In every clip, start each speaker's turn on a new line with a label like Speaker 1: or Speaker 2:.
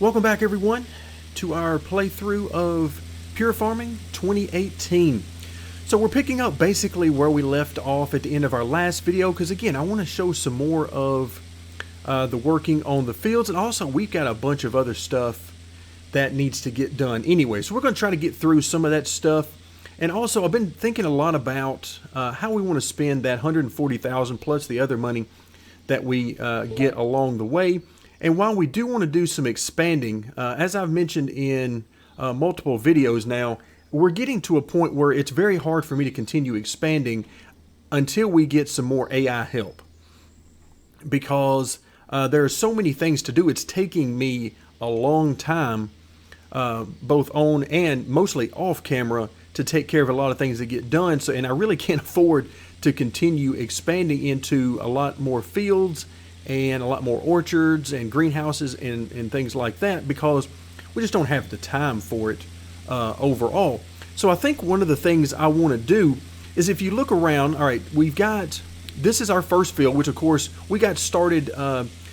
Speaker 1: Welcome back everyone to our playthrough of Pure Farming 2018. So we're picking up basically where we left off at the end of our last video, because again I want to show some more of the working on the fields, and also we've got a bunch of other stuff that needs to get done anyway. So we're going to try to get through some of that stuff. And also I've been thinking a lot about how we want to spend that $140,000 plus the other money that we get along the way. And while we do want to do some expanding, as I've mentioned in multiple videos now, we're getting to a point where it's very hard for me to continue expanding until we get some more AI help. Because there are so many things to do, it's taking me a long time, both on and mostly off camera, to take care of a lot of things that get done. So, and I really can't afford to continue expanding into a lot more fields and a lot more orchards and greenhouses and things like that, because we just don't have the time for it overall. So I think one of the things I want to do is, if you look around, all right, we've got, this is our first field, which of course we got started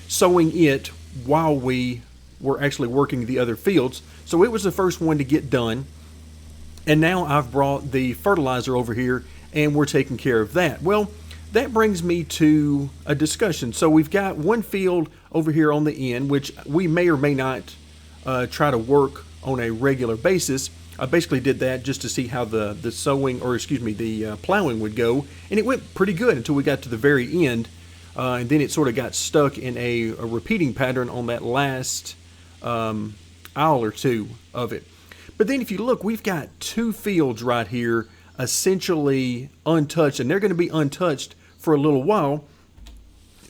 Speaker 1: sowing it while we were actually working the other fields. So it was the first one to get done. And now I've brought the fertilizer over here and we're taking care of that. Well, that brings me to a discussion. So we've got one field over here on the end, which we may or may not try to work on a regular basis. I basically did that just to see how the sowing, or excuse me, the plowing would go. And it went pretty good until we got to the very end. And then it sort of got stuck in a repeating pattern on that last aisle or two of it. But then if you look, we've got two fields right here essentially untouched, and they're going to be untouched for a little while,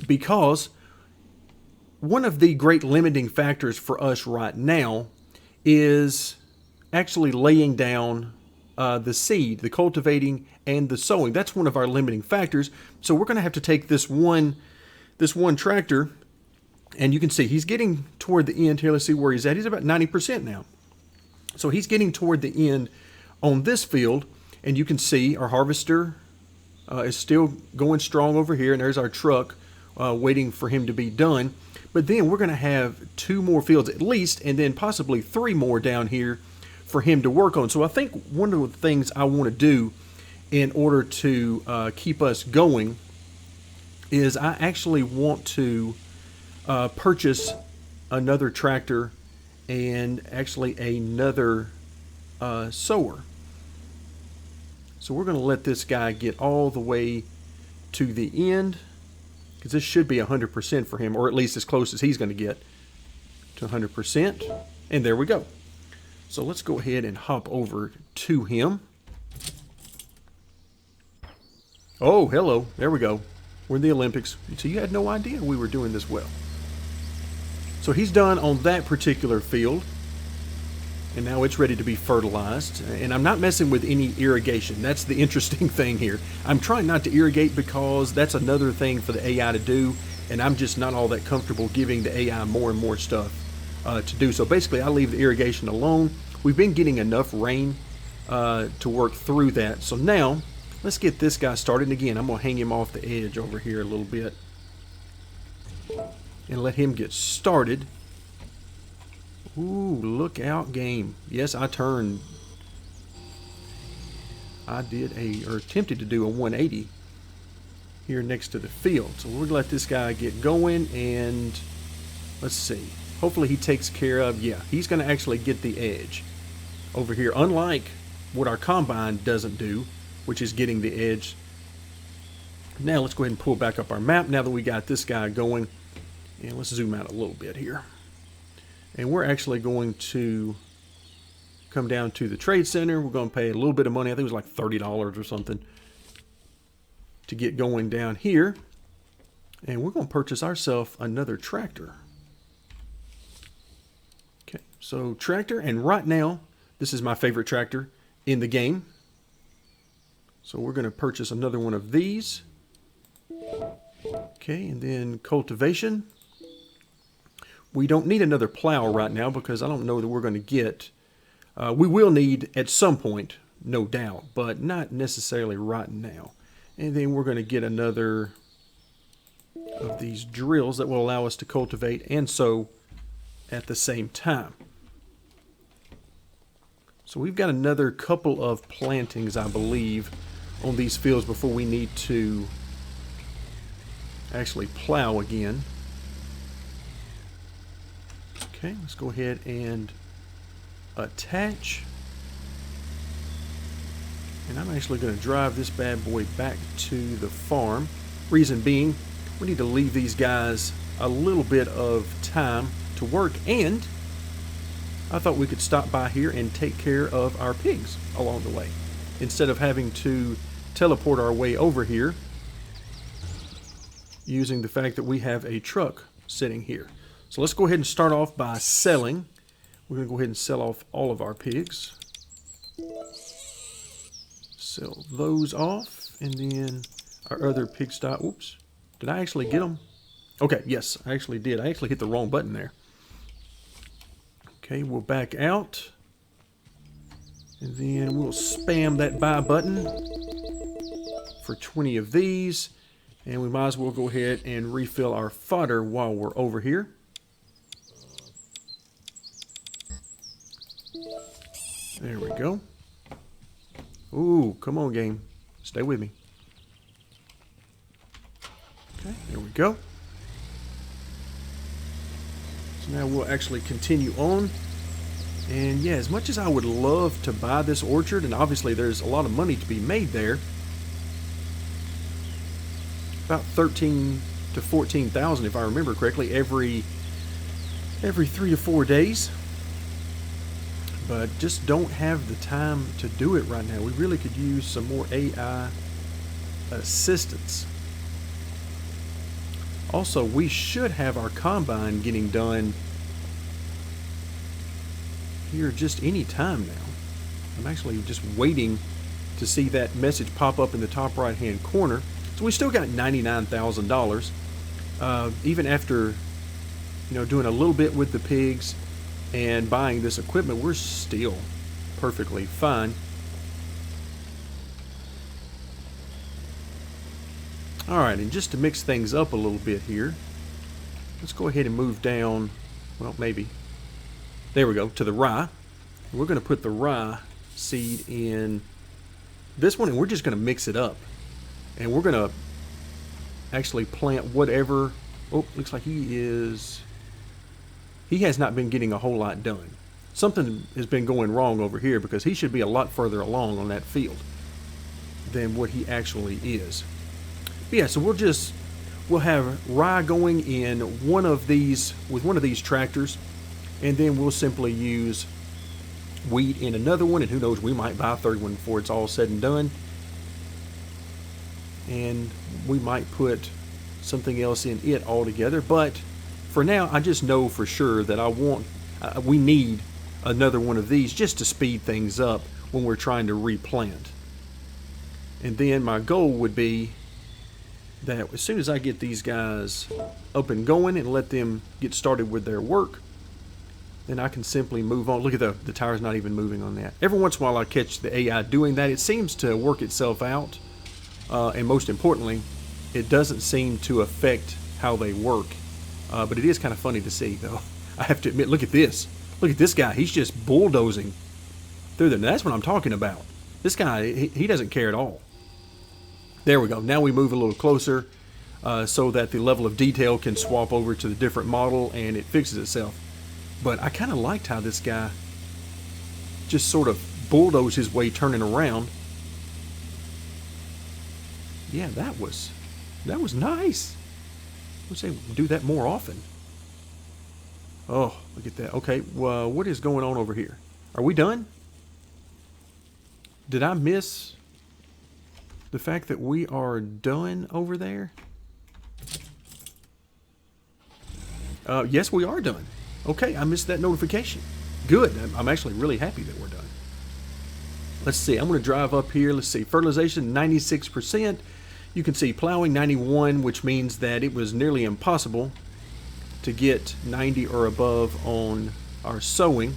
Speaker 1: because one of the great limiting factors for us right now is actually laying down the seed, the cultivating and the sowing. That's one of our limiting factors. So we're going to have to take this one tractor, and you can see he's getting toward the end here. Let's see where he's at. He's about 90% now. So he's getting toward the end on this field, and you can see our harvester is still going strong over here, and there's our truck waiting for him to be done. But then we're going to have two more fields at least, and then possibly three more down here for him to work on. So I think one of the things I want to do in order to keep us going is I actually want to purchase another tractor and actually another sower. So we're going to let this guy get all the way to the end, because this should be 100% for him, or at least as close as he's going to get to 100%. And there we go. So let's go ahead and hop over to him. Oh, hello. There we go. We're in the Olympics. So you had no idea we were doing this well. So he's done on that particular field, and now it's ready to be fertilized. And I'm not messing with any irrigation. That's the interesting thing here. I'm trying not to irrigate because that's another thing for the AI to do, and I'm just not all that comfortable giving the AI more and more stuff to do. So basically I leave the irrigation alone. We've been getting enough rain to work through that. So now let's get this guy started. And again, I'm going to hang him off the edge over here a little bit and let him get started. Ooh, look out, game. Yes, I did or attempted to do a 180 here next to the field. So we're going to let this guy get going, and let's see. Hopefully he takes care of, yeah, he's going to actually get the edge over here, unlike what our combine doesn't do, which is getting the edge. Now let's go ahead and pull back up our map now that we got this guy going. And let's zoom out a little bit here. And we're actually going to come down to the trade center. We're going to pay a little bit of money. I think it was like $30 or something to get going down here. And we're going to purchase ourselves another tractor. Okay, so tractor, and right now, this is my favorite tractor in the game. So we're going to purchase another one of these. Okay, and then cultivation. We don't need another plow right now because I don't know that we're going to get, we will need at some point, no doubt, but not necessarily right now. And then we're going to get another of these drills that will allow us to cultivate and sow at the same time. So we've got another couple of plantings, I believe, on these fields before we need to actually plow again. Okay, let's go ahead and attach. And I'm actually going to drive this bad boy back to the farm. Reason being, we need to leave these guys a little bit of time to work, and I thought we could stop by here and take care of our pigs along the way instead of having to teleport our way over here using the fact that we have a truck sitting here. So let's go ahead and start off by selling. We're going to go ahead and sell off all of our pigs. Sell those off, and then our other pigsty. Oops, did I actually get them? Okay, yes, I actually did. I actually hit the wrong button there. Okay, we'll back out, and then we'll spam that buy button for 20 of these, and we might as well go ahead and refill our fodder while we're over here. There we go. Ooh, come on, game. Stay with me. Okay, there we go. So now we'll actually continue on. And yeah, as much as I would love to buy this orchard, and obviously there's a lot of money to be made there, about 13 to 14,000 if I remember correctly every 3 to 4 days. But just don't have the time to do it right now. We really could use some more AI assistance. Also, we should have our combine getting done here just any time now. I'm actually just waiting to see that message pop up in the top right hand corner. So we still got $99,000 even after doing a little bit with the pigs and buying this equipment. We're still perfectly fine. Alright, and just to mix things up a little bit here, let's go ahead and move down, well, maybe, there we go, to the rye. We're going to put the rye seed in this one, and we're just going to mix it up. And we're going to actually plant whatever. Oh, looks like he has not been getting a whole lot done. Something has been going wrong over here, because he should be a lot further along on that field than what he actually is. But yeah, so we'll have rye going in one of these, with one of these tractors, and then we'll simply use wheat in another one, and who knows, we might buy a third one before it's all said and done. And we might put something else in it altogether, but for now, I just know for sure that we need another one of these just to speed things up when we're trying to replant. And then my goal would be that as soon as I get these guys up and going and let them get started with their work, then I can simply move on. Look at the tire's not even moving on that. Every once in a while I catch the AI doing that. It seems to work itself out. And most importantly, it doesn't seem to affect how they work. But it is kind of funny to see, though. I have to admit, look at this. Look at this guy. He's just bulldozing through there. Now, that's what I'm talking about. This guy, he doesn't care at all. There we go. Now we move a little closer so that the level of detail can swap over to the different model and it fixes itself. But I kind of liked how this guy just sort of bulldozed his way turning around. Yeah, that was nice. I would say do that more often. Oh, look at that. Okay, well, what is going on over here? Are we done? Did I miss the fact that we are done over there? Yes, we are done. Okay, I missed that notification. Good. I'm actually really happy that we're done. Let's see. I'm going to drive up here. Let's see. Fertilization, 96%. You can see plowing, 91, which means that it was nearly impossible to get 90 or above on our sowing.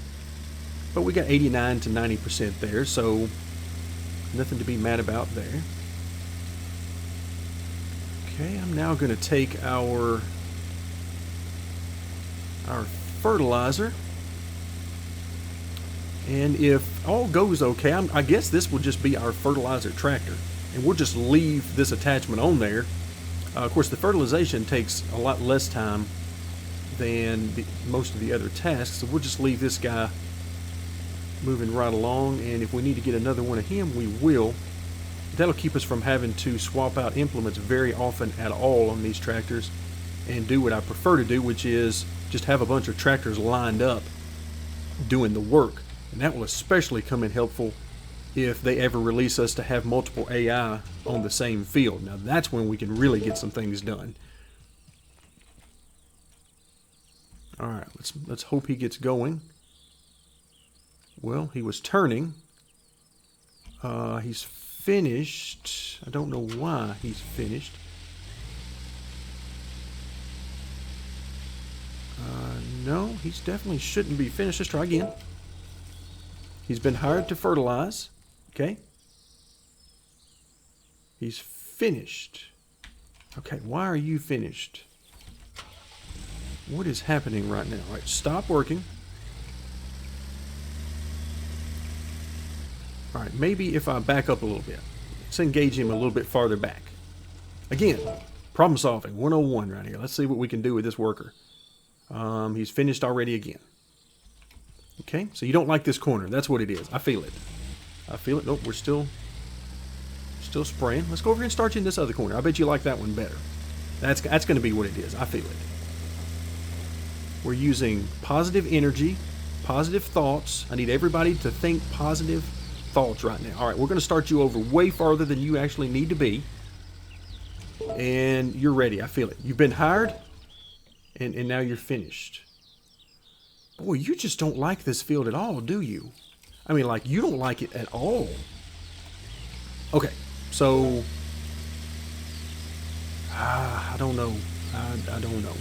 Speaker 1: But we got 89 to 90% there, so nothing to be mad about there. Okay, I'm now going to take our fertilizer. And if all goes okay, I guess this will just be our fertilizer tractor. And we'll just leave this attachment on there. Of course, the fertilization takes a lot less time than most of the other tasks, so we'll just leave this guy moving right along, and if we need to get another one of him, we will. That'll keep us from having to swap out implements very often at all on these tractors, and do what I prefer to do, which is just have a bunch of tractors lined up doing the work. And that will especially come in helpful if they ever release us to have multiple AI on the same field. Now that's when we can really get some things done. Alright, let's hope he gets going. Well, he was turning. He's finished. I don't know why he's finished. No, he's definitely shouldn't be finished. Let's try again. He's been hired to fertilize. Okay. He's finished. Okay, why are you finished? What is happening right now? All right, stop working. All right, maybe if I back up a little bit. Let's engage him a little bit farther back. Again, problem solving 101 right here. Let's see what we can do with this worker. He's finished already again. Okay, so you don't like this corner. That's what it is. I feel it. I feel it. Nope, we're still spraying. Let's go over here and start you in this other corner. I bet you like that one better. That's going to be what it is. I feel it. We're using positive energy, positive thoughts. I need everybody to think positive thoughts right now. All right, we're going to start you over way farther than you actually need to be. And you're ready. I feel it. You've been hired, and now you're finished. Boy, you just don't like this field at all, do you? I mean, like, you don't like it at all. Okay, so... I don't know. I don't know.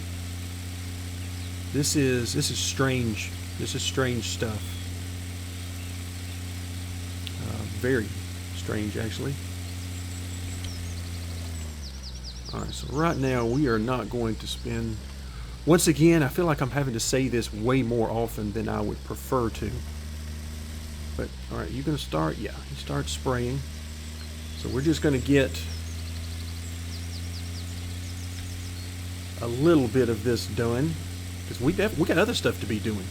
Speaker 1: This is strange. This is strange stuff. Very strange, actually. Alright, so right now we are not going to spend... Once again, I feel like I'm having to say this way more often than I would prefer to. But, alright, you're going to start? Yeah, he starts spraying. So we're just going to get a little bit of this done. Because we got other stuff to be doing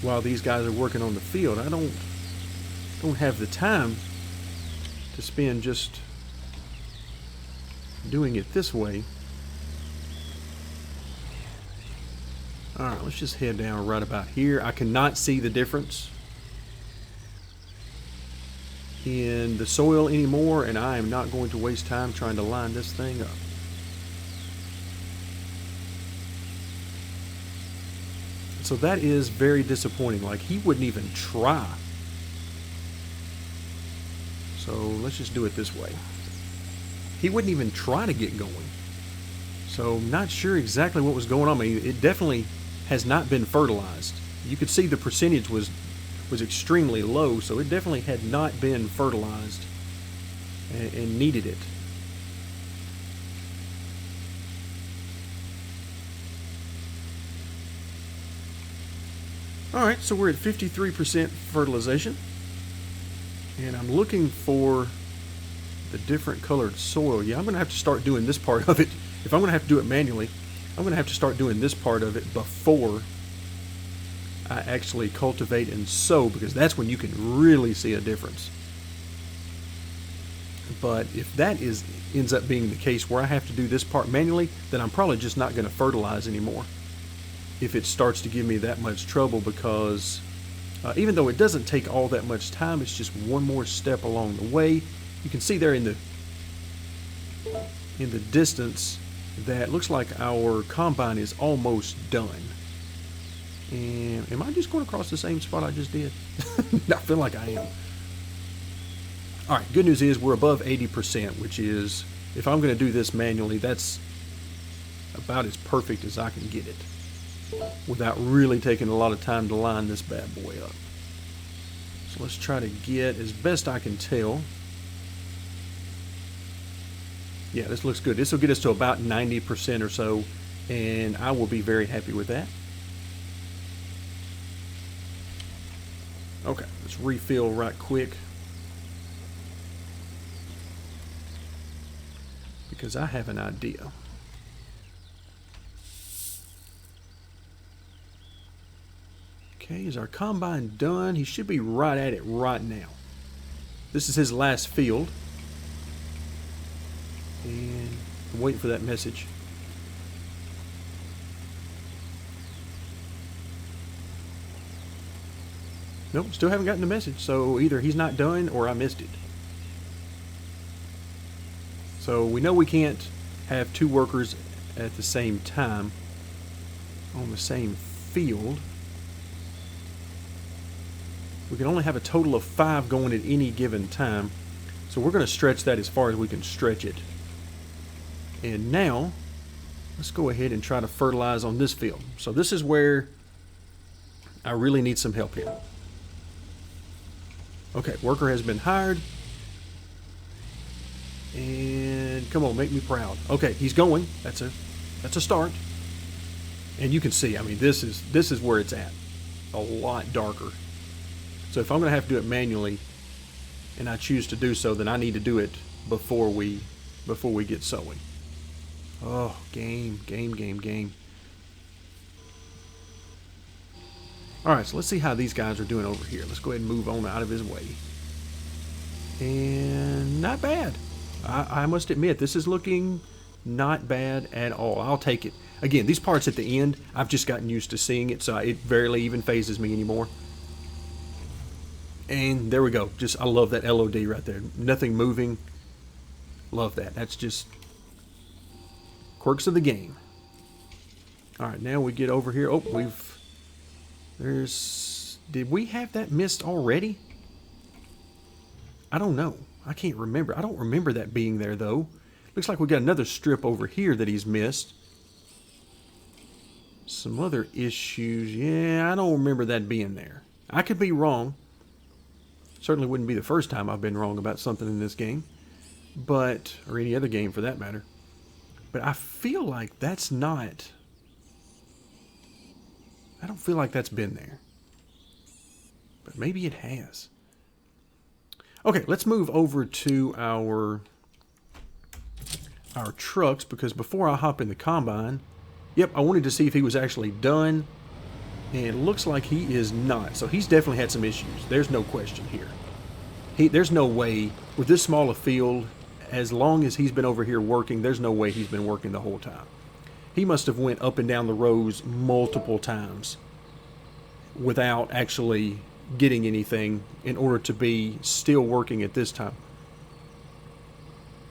Speaker 1: while these guys are working on the field. I don't have the time to spend just doing it this way. Alright, let's just head down right about here. I cannot see the difference in the soil anymore, and I am not going to waste time trying to line this thing up. So that is very disappointing. Like, he wouldn't even try. So let's just do it this way. He wouldn't even try to get going. So not sure exactly what was going on. I mean, it definitely has not been fertilized. You could see the percentage was extremely low, so it definitely had not been fertilized and needed it. Alright, so we're at 53% fertilization. And I'm looking for the different colored soil. Yeah, I'm going to have to start doing this part of it. If I'm going to have to do it manually, I'm going to have to start doing this part of it before I actually cultivate and sow, because that's when you can really see a difference. But if that ends up being the case where I have to do this part manually, then I'm probably just not going to fertilize anymore if it starts to give me that much trouble, because even though it doesn't take all that much time, it's just one more step along the way. You can see there in the distance that looks like our combine is almost done. And am I just going across the same spot I just did? I feel like I am. Alright, good news is we're above 80%, which is, if I'm going to do this manually, that's about as perfect as I can get it, without really taking a lot of time to line this bad boy up. So let's try to get, as best I can tell, yeah, this looks good. This will get us to about 90% or so, and I will be very happy with that. Okay, let's refill right quick. Because I have an idea. Okay, is our combine done? He should be right at it right now. This is his last field. And I'm waiting for that message. Nope, still haven't gotten the message. So either he's not done or I missed it. So we know we can't have two workers at the same time on the same field. We can only have a total of 5 going at any given time. So we're going to stretch that as far as we can stretch it. And now, let's go ahead and try to fertilize on this field. So this is where I really need some help here. Okay, worker has been hired. And come on, make me proud. Okay, he's going. That's a start. And you can see, I mean, this is where it's at. A lot darker. So if I'm going to have to do it manually, and I choose to do so, then I need to do it before we get sowing. Oh, game. All right, so let's see how these guys are doing over here. Let's go ahead and move on out of his way. And not bad. I must admit, this is looking not bad at all. I'll take it. Again, these parts at the end, I've just gotten used to seeing it, so it barely even phases me anymore. And there we go. I love that LOD right there. Nothing moving. Love that. That's just quirks of the game. All right, now we get over here. Oh, did we have that missed already? I don't know. I can't remember. I don't remember that being there, though. Looks like we got another strip over here that he's missed. Some other issues. Yeah, I don't remember that being there. I could be wrong. Certainly wouldn't be the first time I've been wrong about something in this game. Or any other game for that matter. But I feel like that's not... I don't feel like that's been there. But maybe it has. Okay, let's move over to our trucks, because before I hop in the combine, yep, I wanted to see if he was actually done, and it looks like he is not. So he's definitely had some issues. There's no question here. There's no way, with this small a field, as long as he's been over here working, there's no way he's been working the whole time. He must have went up and down the rows multiple times without actually getting anything in order to be still working at this time.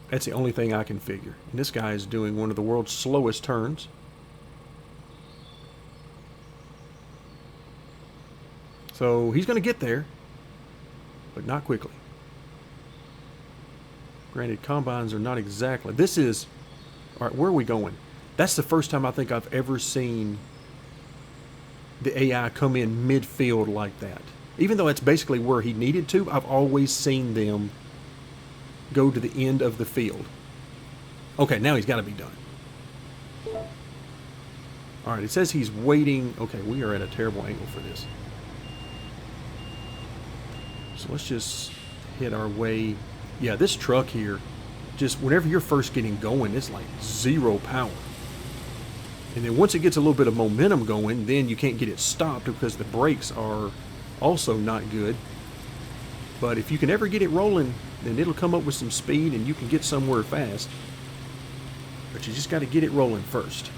Speaker 1: That's the only thing I can figure. And this guy is doing one of the world's slowest turns. So he's going to get there, but not quickly. Granted, combines are not exactly... All right, where are we going? That's the first time I think I've ever seen the AI come in midfield like that. Even though it's basically where he needed to, I've always seen them go to the end of the field. Okay, now he's got to be done. All right, it says he's waiting. Okay, we are at a terrible angle for this. So let's just hit our way. Yeah, this truck here, just whenever you're first getting going, it's like 0 power. And then once it gets a little bit of momentum going, then you can't get it stopped because the brakes are also not good. But if you can ever get it rolling, then it'll come up with some speed and you can get somewhere fast. But you just got to get it rolling first.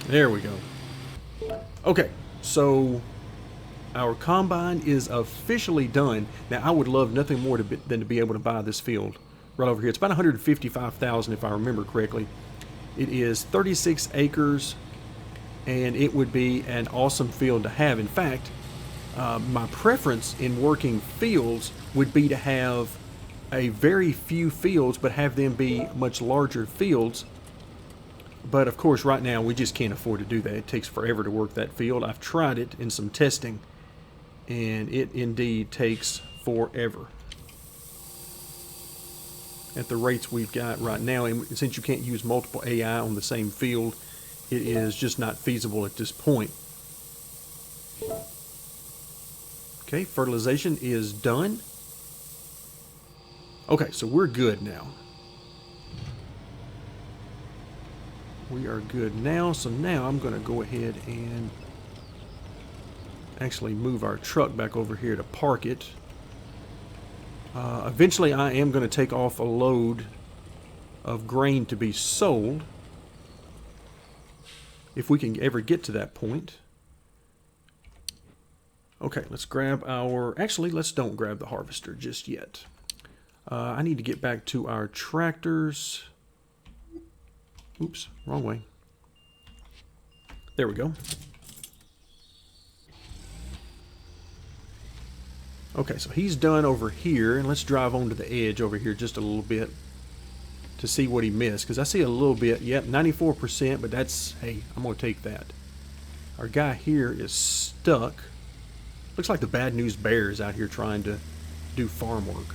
Speaker 1: There we go. Okay, so our combine is officially done. Now, I would love nothing more than to be able to buy this field right over here. It's about $155,000 if I remember correctly. It is 36 acres, and it would be an awesome field to have. In fact, my preference in working fields would be to have a very few fields, but have them be much larger fields. But of course, right now, we just can't afford to do that. It takes forever to work that field. I've tried it in some testing, and it indeed takes forever. at the rates we've got right now. And since you can't use multiple AI on the same field, it is just not feasible at this point. Okay, fertilization is done. Okay, so we're good now. We are good now. So now I'm going to go ahead and actually move our truck back over here to park it. Eventually I am going to take off a load of grain to be sold, if we can ever get to that point. Okay, let's grab our... Actually, let's don't grab the harvester just yet. I need to get back to our tractors. Oops, wrong way. There we go. Okay, so he's done over here, and let's drive on to the edge over here just a little bit to see what he missed, because I see a little bit. Yep, 94%, but that's, hey, I'm going to take that. Our guy here is stuck. Looks like the Bad News Bear is out here trying to do farm work.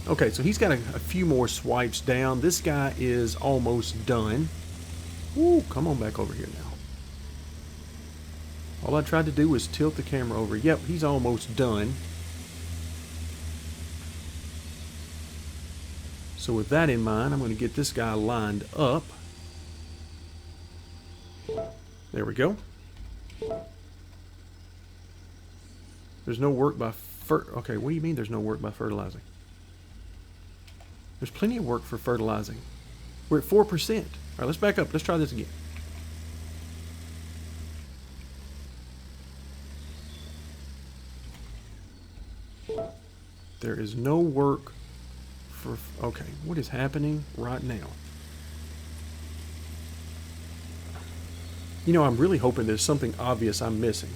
Speaker 1: Okay, so he's got a few more swipes down. This guy is almost done. Woo, come on back over here now. All I tried to do was tilt the camera over. Yep, he's almost done. So with that in mind, I'm going to get this guy lined up. There we go. There's no work by okay, what do you mean there's no work by fertilizing? There's plenty of work for fertilizing. We're at 4%. All right, let's back up. Let's try this again. There is no work for... Okay, what is happening right now? You know, I'm really hoping there's something obvious I'm missing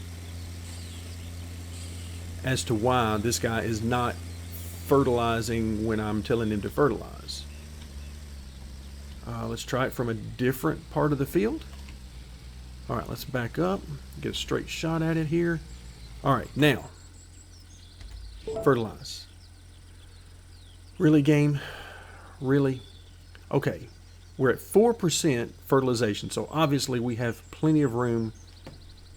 Speaker 1: as to why this guy is not fertilizing when I'm telling him to fertilize. Let's try it from a different part of the field. All right, let's back up, get a straight shot at it here. All right, now, fertilize. Really, game? Really? Okay, we're at 4% fertilization, so obviously we have plenty of room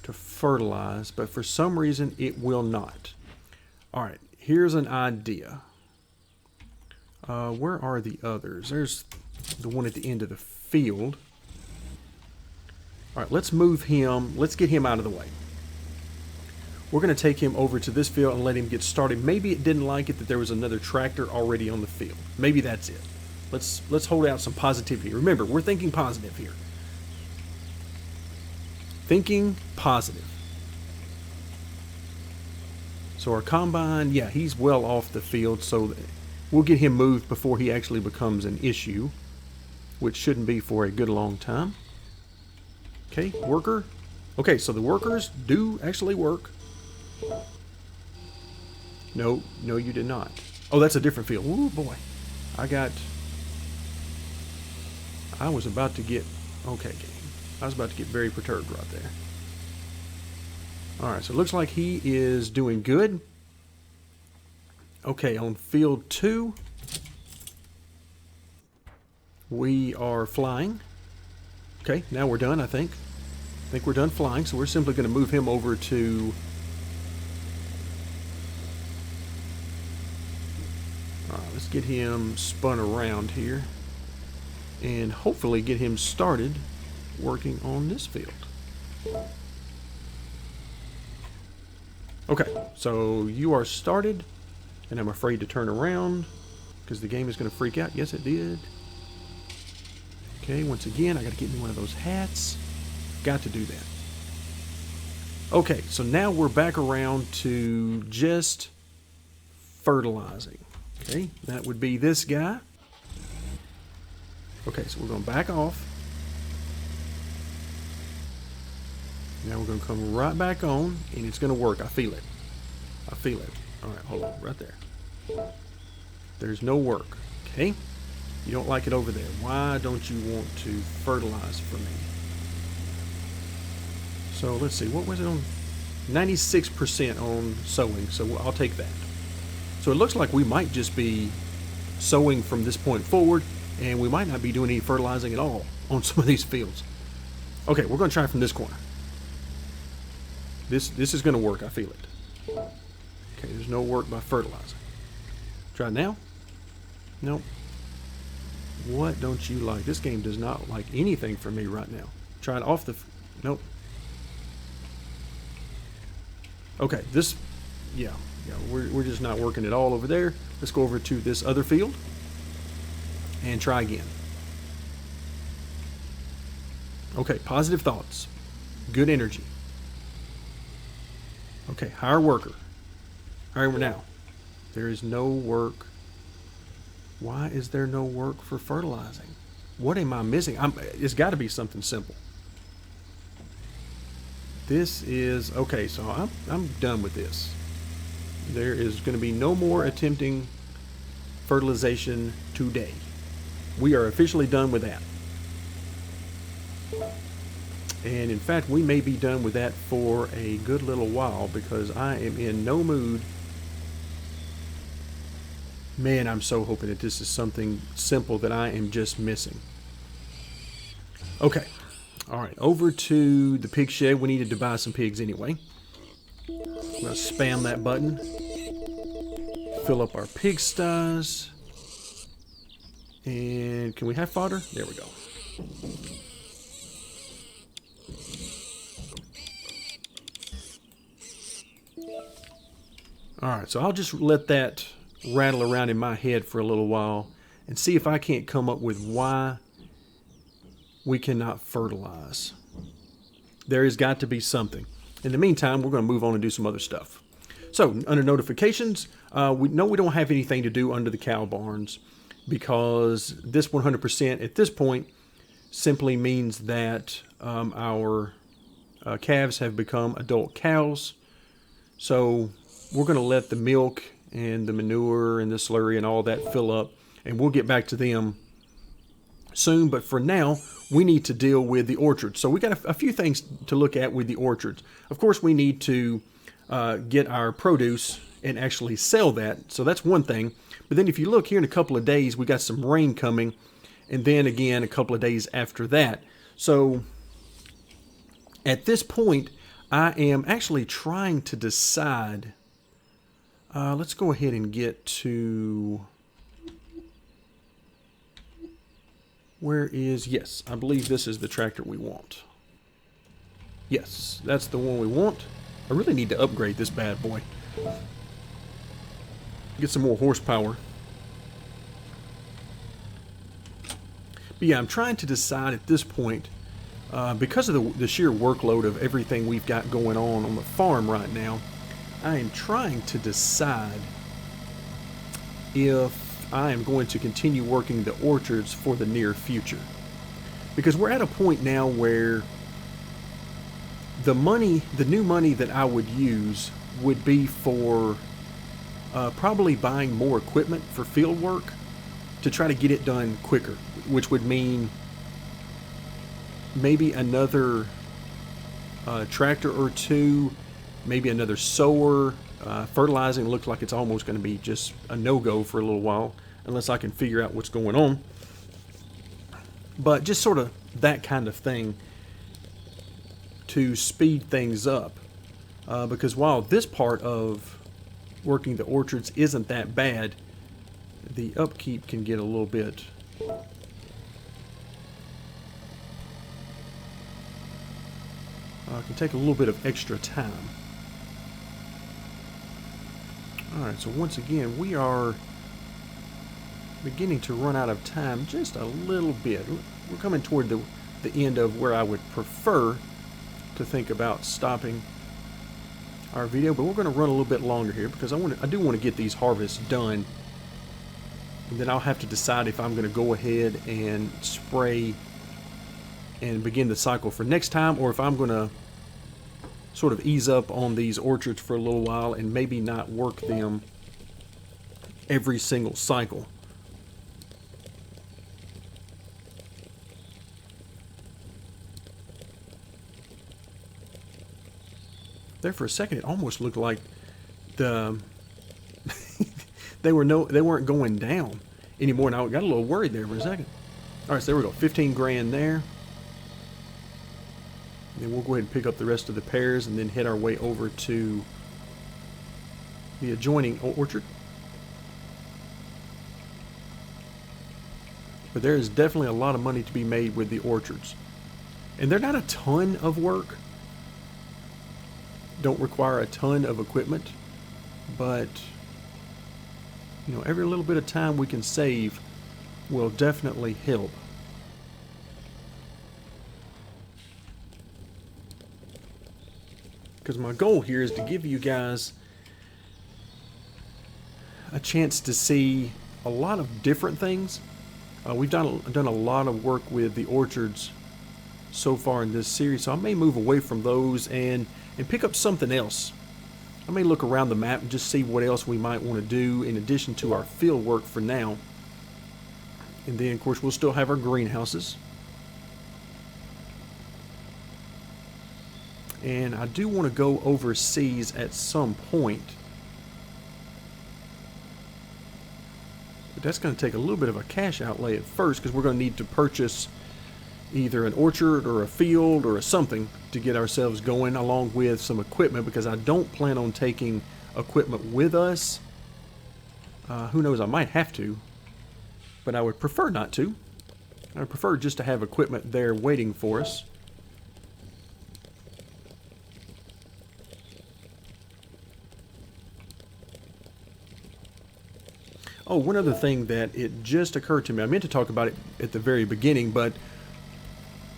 Speaker 1: to fertilize, but for some reason it will not. All right, here's an idea. Where are the others? There's the one at the end of the field. All right, let's move him. Let's get him out of the way. We're going to take him over to this field and let him get started. Maybe it didn't like it that there was another tractor already on the field. Maybe that's it. Let's hold out some positivity. Remember, we're thinking positive here. Thinking positive. So our combine, yeah, he's well off the field, so we'll get him moved before he actually becomes an issue, which shouldn't be for a good long time. Okay, worker. Okay, so the workers do actually work. No, you did not. Oh, that's a different field. Ooh, boy. I was about to get... Okay, game. I was about to get very perturbed right there. Alright, so it looks like he is doing good. Okay, on field 2, we are flying. Okay, now we're done, I think. I think we're done flying, so we're simply going to move him over to... Alright, let's get him spun around here. And hopefully get him started working on this field. Okay, so you are started, and I'm afraid to turn around because the game is going to freak out. Yes, it did. Okay, once again, I got to get me one of those hats. Got to do that. Okay, so now we're back around to just fertilizing. Okay, that would be this guy. Okay, so we're going to back off. Now we're going to come right back on, and it's going to work. I feel it. I feel it. All right, hold on, right there. There's no work, okay? You don't like it over there. Why don't you want to fertilize for me? So let's see, what was it on? 96% on sowing, so I'll take that. So it looks like we might just be sowing from this point forward, and we might not be doing any fertilizing at all on some of these fields. Okay, we're going to try from this corner. This is going to work. I feel it. Okay, there's no work by fertilizing. Try it now. Nope. What don't you like? This game does not like anything from me right now. Try it off the... Nope. Okay, this... Yeah, we're just not working at all over there. Let's go over to this other field and try again. Okay, positive thoughts. Good energy. Okay, hire worker. All right, now. There is no work. Why is there no work for fertilizing? What am I missing? It's got to be something simple. This is... Okay, so I'm done with this. There is going to be no more attempting fertilization today. We are officially done with that. And in fact, we may be done with that for a good little while because I am in no mood. Man, I'm so hoping that this is something simple that I am just missing. Okay. All right. Over to the pig shed. We needed to buy some pigs anyway. I'm going to spam that button. Fill up our pigsties. And can we have fodder? There we go. Alright, so I'll just let that rattle around in my head for a little while and see if I can't come up with why we cannot fertilize. There has got to be something. In the meantime, we're going to move on and do some other stuff. So, under notifications, we know we don't have anything to do under the cow barns because this 100% at this point simply means that our calves have become adult cows. So we're going to let the milk and the manure and the slurry and all that fill up, and we'll get back to them soon. But for now, we need to deal with the orchards. So we got a few things to look at with the orchards. Of course, we need to get our produce and actually sell that. So that's one thing. But then if you look here in a couple of days, we got some rain coming, and then again a couple of days after that. So at this point, I am actually trying to decide. Let's go ahead and get to... Where is... Yes, I believe this is the tractor we want. Yes, that's the one we want. I really need to upgrade this bad boy. Get some more horsepower. But yeah, I'm trying to decide at this point, because of the sheer workload of everything we've got going on the farm right now, I am trying to decide if I am going to continue working the orchards for the near future. Because we're at a point now where the new money that I would use would be for probably buying more equipment for field work to try to get it done quicker, which would mean maybe another tractor or two, maybe another sower. Fertilizing looks like it's almost going to be just a no-go for a little while unless I can figure out what's going on. But just sort of that kind of thing to speed things up. Because while this part of working the orchards isn't that bad, the upkeep can get a little bit... can take a little bit of extra time. Alright, so once again, we are beginning to run out of time just a little bit. We're coming toward the end of where I would prefer to think about stopping our video, but we're going to run a little bit longer here because I do want to get these harvests done, and then I'll have to decide if I'm going to go ahead and spray and begin the cycle for next time, or if I'm going to sort of ease up on these orchards for a little while and maybe not work them every single cycle. There for a second it almost looked like they weren't going down anymore. Now I got a little worried there for a second. All right, so there we go, 15 grand there. And then we'll go ahead and pick up the rest of the pears and then head our way over to the adjoining orchard. But there is definitely a lot of money to be made with the orchards. And they're not a ton of work. Don't require a ton of equipment. But, you know, every little bit of time we can save will definitely help. Because my goal here is to give you guys a chance to see a lot of different things. We've done a lot of work with the orchards so far in this series, so I may move away from those and pick up something else. I may look around the map and just see what else we might want to do in addition to our field work for now. And then, of course, we'll still have our greenhouses. And I do want to go overseas at some point. But that's going to take a little bit of a cash outlay at first, because we're going to need to purchase either an orchard or a field or something to get ourselves going, along with some equipment, because I don't plan on taking equipment with us. Who knows, I might have to, but I would prefer not to. I would prefer just to have equipment there waiting for us. Oh, one other thing that it just occurred to me. I meant to talk about it at the very beginning, but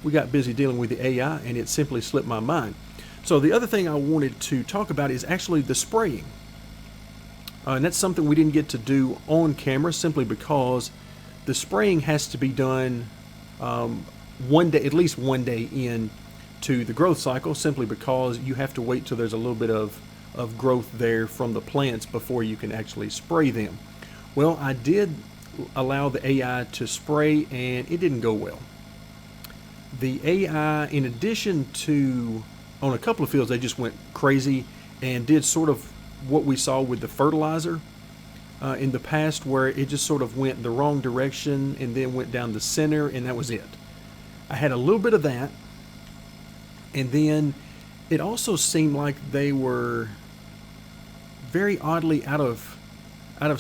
Speaker 1: we got busy dealing with the AI and it simply slipped my mind. So the other thing I wanted to talk about is actually the spraying. And that's something we didn't get to do on camera simply because the spraying has to be done one day, at least one day in to the growth cycle, simply because you have to wait till there's a little bit of growth there from the plants before you can actually spray them. Well, I did allow the AI to spray and it didn't go well. The AI, in addition to, on a couple of fields, they just went crazy and did sort of what we saw with the fertilizer in the past, where it just sort of went the wrong direction and then went down the center, and that was it. I had a little bit of that, and then it also seemed like they were very oddly out of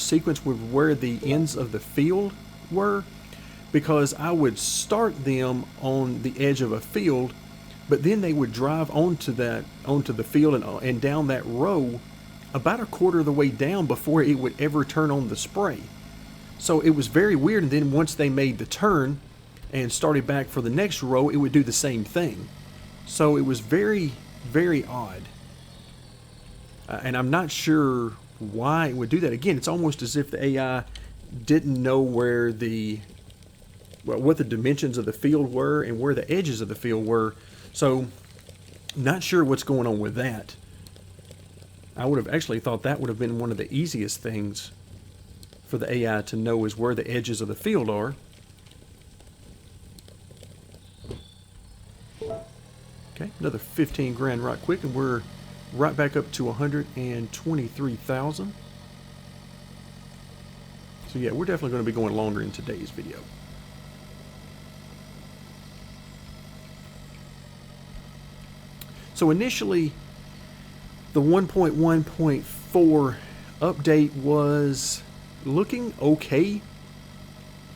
Speaker 1: sequence with where the ends of the field were, because I would start them on the edge of a field, but then they would drive onto the field and down that row about a quarter of the way down before it would ever turn on the spray. So it was very weird. And then once they made the turn and started back for the next row, it would do the same thing. So it was very, very odd. And I'm not sure why it would do that. Again, it's almost as if the AI didn't know where what the dimensions of the field were and where the edges of the field were. So not sure what's going on with that. I would have actually thought that would have been one of the easiest things for the AI to know, is where the edges of the field are. Okay, another 15 grand right quick, and we're right back up to 123,000. So yeah, we're definitely going to be going longer in today's video. So initially, the 1.1.4 update was looking okay.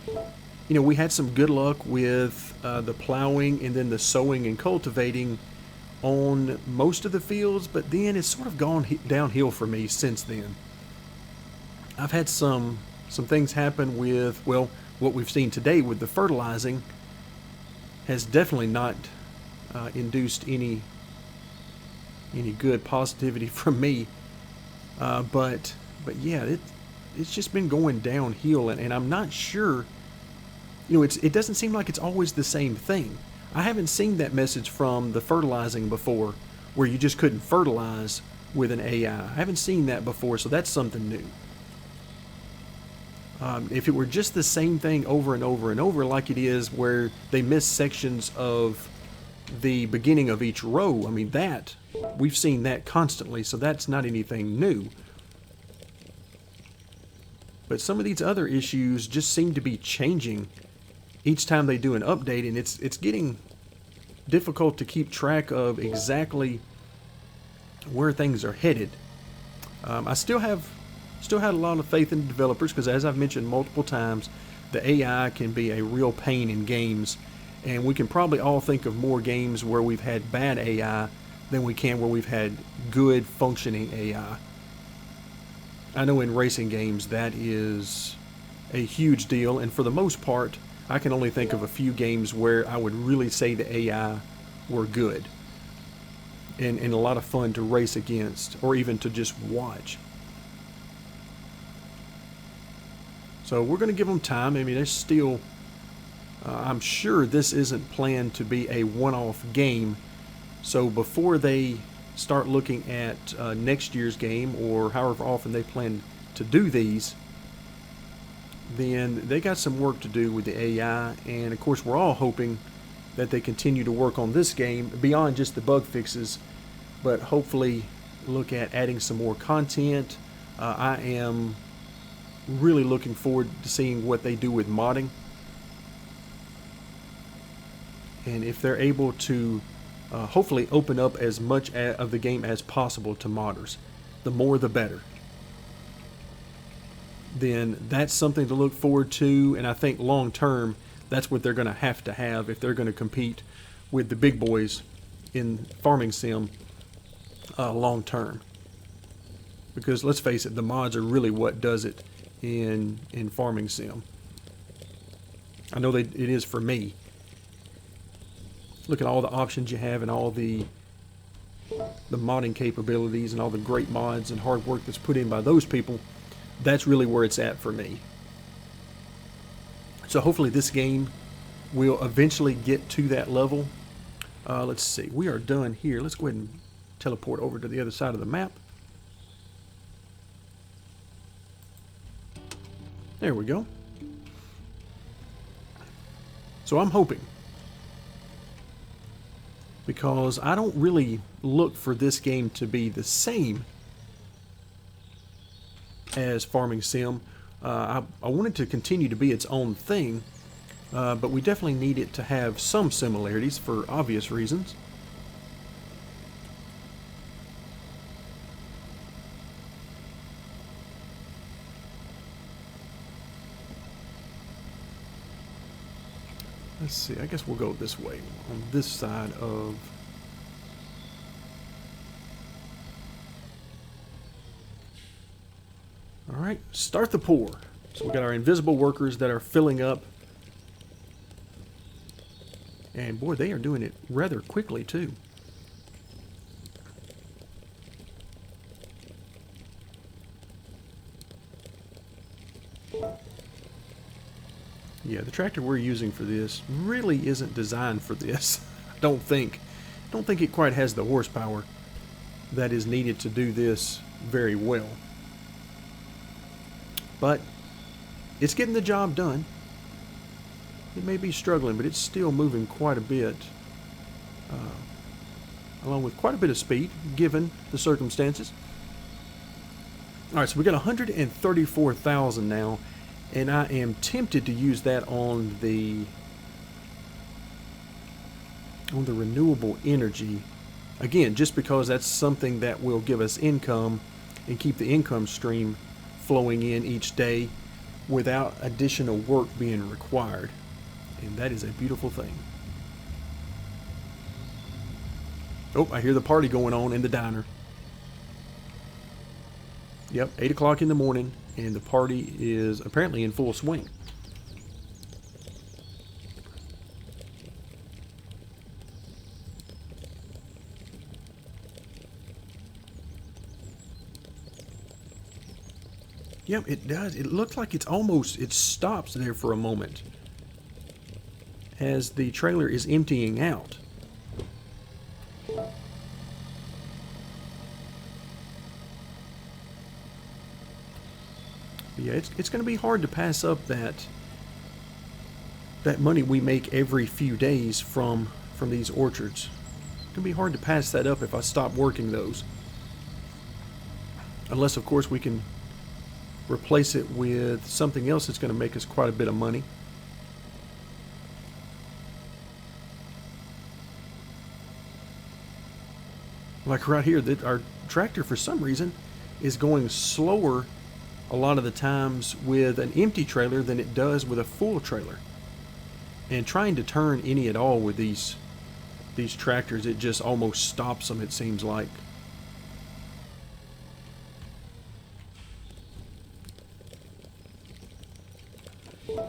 Speaker 1: You know, we had some good luck with the plowing and then the sowing and cultivating on most of the fields, but then it's sort of gone downhill for me since then. I've had some things happen with, well, what we've seen today with the fertilizing has definitely not induced any good positivity from me, but yeah, it's just been going downhill, and I'm not sure. You know, it doesn't seem like it's always the same thing. I haven't seen that message from the fertilizing before, where you just couldn't fertilize with an AI. I haven't seen that before, so that's something new. If it were just the same thing over and over and over, like it is where they miss sections of the beginning of each row, I mean, that we've seen that constantly, so that's not anything new. But some of these other issues just seem to be changing each time they do an update, and it's getting difficult to keep track of exactly where things are headed. I still had a lot of faith in the developers because, as I've mentioned multiple times, the AI can be a real pain in games, and we can probably all think of more games where we've had bad AI than we can where we've had good functioning AI. I know in racing games that is a huge deal, and for the most part, I can only think of a few games where I would really say the AI were good and a lot of fun to race against or even to just watch. So we're going to give them time. I mean, there's still, I'm sure this isn't planned to be a one-off game. So before they start looking at next year's game or however often they plan to do these, then they got some work to do with the AI. And of course, we're all hoping that they continue to work on this game beyond just the bug fixes, but hopefully look at adding some more content. I am really looking forward to seeing what they do with modding, and if they're able to hopefully open up as much of the game as possible to modders. The more the better. Then that's something to look forward to, and I think long term that's what they're going to have if they're going to compete with the big boys in farming sim long term. Because let's face it, the mods are really what does it in farming sim. I know it is for me. Look at all the options you have and all the modding capabilities and all the great mods and hard work that's put in by those people. That's really where it's at for me. So hopefully this game will eventually get to that level. Let's see, we are done here. Let's go ahead and teleport over to the other side of the map. There we go. So I'm hoping, because I don't really look for this game to be the same as farming sim. I want it to continue to be its own thing, but we definitely need it to have some similarities for obvious reasons. Let's see, I guess we'll go this way, on this side of... Alright, start the pour. So we got our invisible workers that are filling up. And boy, they are doing it rather quickly too. Yeah, the tractor we're using for this really isn't designed for this. I don't think it quite has the horsepower that is needed to do this very well. But it's getting the job done. It may be struggling, but it's still moving quite a bit, along with quite a bit of speed, given the circumstances. Alright, so we got 134,000 now, and I am tempted to use that on the renewable energy. Again, just because that's something that will give us income and keep the income stream flowing in each day without additional work being required. And that is a beautiful thing. Oh, I hear the party going on in the diner. Yep, 8 o'clock in the morning, and the party is apparently in full swing. Yep, it does. It looks like it stops there for a moment as the trailer is emptying out. Yeah, it's going to be hard to pass up that money we make every few days from these orchards. It's going to be hard to pass that up if I stop working those. Unless, of course, we can replace it with something else that's going to make us quite a bit of money. Like right here, that our tractor for some reason is going slower a lot of the times with an empty trailer than it does with a full trailer. And trying to turn any at all with these tractors, it just almost stops them, it seems like.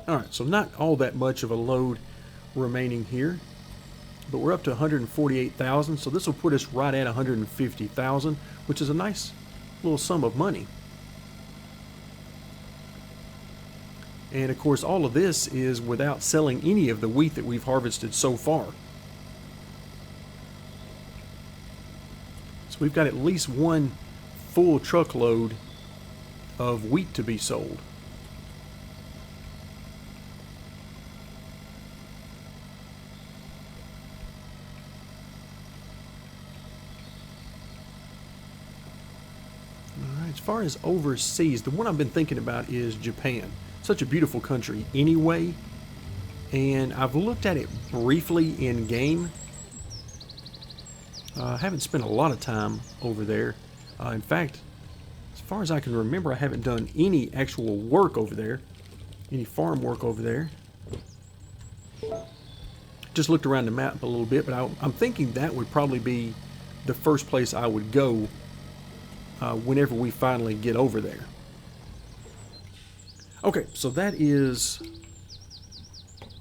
Speaker 1: Alright, so not all that much of a load remaining here, but we're up to 148,000, so this will put us right at 150,000, which is a nice little sum of money. And of course, all of this is without selling any of the wheat that we've harvested so far. So we've got at least one full truckload of wheat to be sold. As far as overseas, the one I've been thinking about is Japan. Such a beautiful country anyway, and I've looked at it briefly in game. I haven't spent a lot of time over there. In fact, as far as I can remember, I haven't done any actual work over there, any farm work over there. Just looked around the map a little bit, but I'm thinking that would probably be the first place I would go whenever we finally get over there. Okay, so that is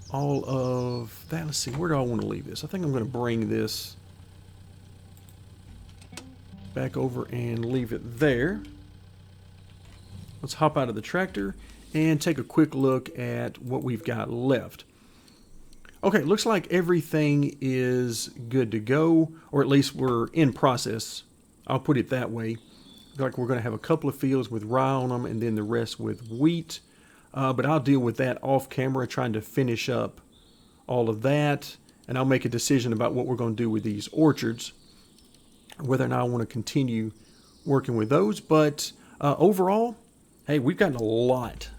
Speaker 1: all of that. Let's see, where do I want to leave this? I think I'm going to bring this back over and leave it there. Let's hop out of the tractor and take a quick look at what we've got left. Okay, looks like everything is good to go, or at least we're in process. I'll put it that way. Like we're going to have a couple of fields with rye on them and then the rest with wheat. But I'll deal with that off camera, trying to finish up all of that. And I'll make a decision about what we're going to do with these orchards, whether or not I want to continue working with those. But overall, hey, we've gotten a lot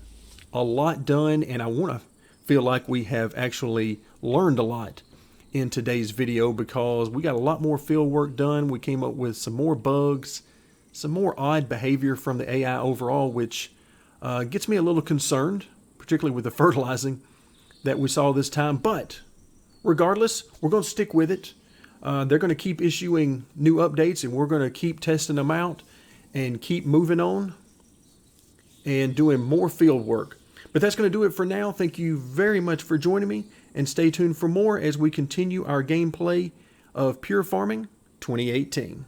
Speaker 1: done. And I want to feel like we have actually learned a lot in today's video, because we got a lot more field work done. We came up with some more bugs, some more odd behavior from the AI overall, which gets me a little concerned, particularly with the fertilizing that we saw this time. But regardless, we're going to stick with it. They're going to keep issuing new updates, and we're going to keep testing them out and keep moving on and doing more field work. But that's going to do it for now. Thank you very much for joining me, and stay tuned for more as we continue our gameplay of Pure Farming 2018.